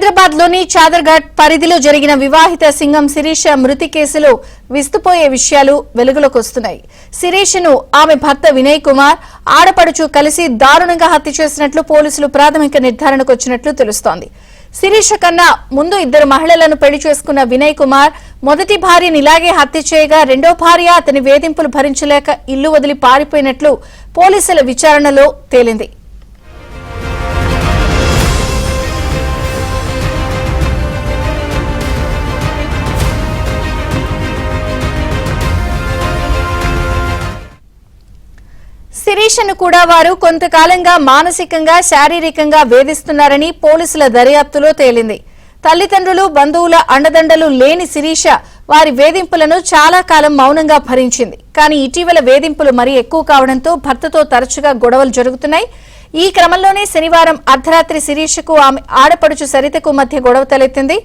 హైదరాబాద్లోని చాదర్ఘాట్ పరిధిలో జరిగిన వివాహిత సింగం శిరీష మృతి కేసులో విస్తుపోయే విషయాలు వెలుగులోకి వస్తున్నాయి. శిరీషను ఆమె భర్త వినయ్ కుమార్ ఆడపడుచు కలిసి దారుణంగా హత్య చేసినట్లు పోలీసులు ప్రాథమిక నిర్ధారణకు వచ్చినట్లు తెలుస్తోంది. శిరీష కన్నా ముందు ఇద్దరు మహిళలను పెళ్లి చేసుకున్న వినయ్ కుమార్ మొదటి భార్యని ఇలాగే హత్య చేయగా రెండో భార్య అతని వేధింపులు భరించలేక ఇల్లు వదిలి పారిపోయినట్లు పోలీసుల విచారణలో తేలింది. శిరీషను కూడా వారు కొంతకాలంగా మానసికంగా శారీరకంగా వేధిస్తున్నారని పోలీసుల దర్యాప్తులో తేలింది. తల్లిదండ్రులు బంధువుల అండదండలు లేని శిరీష వారి వేధింపులను చాలా కాలం మౌనంగా భరించింది. కానీ ఇటీవల వేధింపులు మరీ ఎక్కువ కావడంతో భర్తతో తరచుగా గొడవలు జరుగుతున్నాయి. ఈ క్రమంలోనే శనివారం అర్ధరాత్రి శిరీషకు ఆమె ఆడపడుచు సరితకు మధ్య గొడవ తలెత్తింది.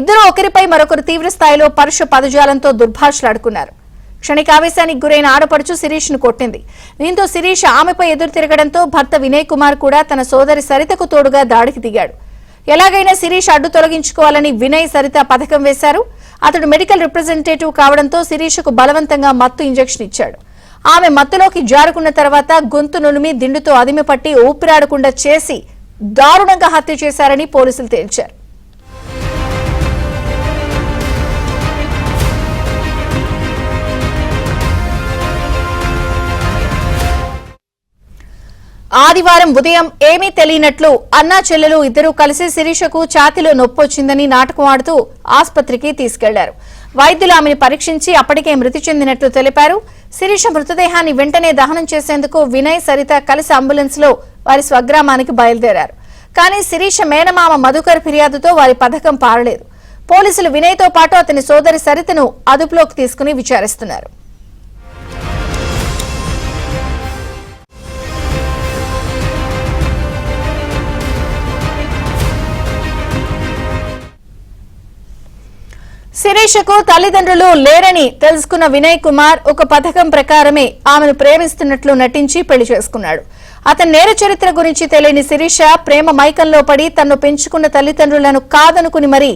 ఇద్దరు ఒకరిపై మరొకరు తీవ్ర స్థాయిలో పరుష పదజాలంతో దుర్భాషలాడుకున్నారు. క్షణికావేశానికి గురైన ఆడపడుచు శిరీష్ను కొట్టింది. దీంతో శిరీష్ ఆమెపై ఎదురు తిరగడంతో భర్త వినయ్ కుమార్ కూడా తన సోదరి సరితకు తోడుగా దాడికి దిగాడు. ఎలాగైనా శిరీష్ అడ్డు తొలగించుకోవాలని వినయ్ సరిత పథకం వేశారు. అతడు మెడికల్ రిప్రజెంటేటివ్ కావడంతో శిరీషకు బలవంతంగా మత్తు ఇంజెక్షన్ ఇచ్చాడు. ఆమె మత్తులోకి జారుకున్న తర్వాత గొంతు నులిమి దిండుతో అదిమిపట్టి ఊపిరాడకుండా చేసి దారుణంగా హత్య చేశారని పోలీసులు తేల్చారు. ఆదివారం ఉదయం ఏమీ తెలియనట్లు అన్నా చెల్లెలు ఇద్దరూ కలిసి శిరీషకు ఛాతీలో నొప్పొచ్చిందని నాటకం ఆడుతూ ఆసుపత్రికి తీసుకెళ్లారు. వైద్యులు ఆమెను పరీక్షించి అప్పటికే మృతి చెందినట్లు తెలిపారు. శిరీష మృతదేహాన్ని వెంటనే దహనం చేసేందుకు వినయ్ సరిత కలిసి అంబులెన్స్ లో వారి స్వగ్రామానికి బయలుదేరారు. కానీ శిరీష మేనమామ మధుకర్ ఫిర్యాదుతో వారి పథకం పారలేదు. పోలీసులు వినయ్ తో పాటు అతని సోదరి సరితను అదుపులోకి తీసుకుని విచారిస్తున్నారు. శిరీషకు తల్లిదండ్రులు లేరని తెలుసుకున్న వినయ్ కుమార్ ఒక పథకం ప్రకారమే ఆమెను ప్రేమిస్తున్నట్లు నటించి పెళ్లి చేసుకున్నాడు. అతని నేర చరిత్ర గురించి తెలియని శిరీష ప్రేమ మైకంలో పడి తన్ను పెంచుకున్న తల్లిదండ్రులను కాదనుకుని మరీ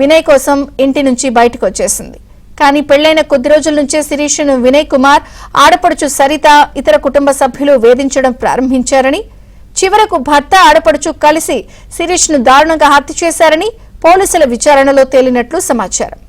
వినయ్ కోసం ఇంటి నుంచి బయటకు వచ్చేసింది. కానీ పెళ్లైన కొద్ది రోజుల నుంచే శిరీషను వినయ్ కుమార్ ఆడపడుచు సరిత ఇతర కుటుంబ సభ్యులు వేధించడం ప్రారంభించారని, చివరకు భర్త ఆడపడుచు కలిసి శిరీష్ను దారుణంగా హత్య చేశారని పోలీసుల విచారణలో తేలినట్లు సమాచారం.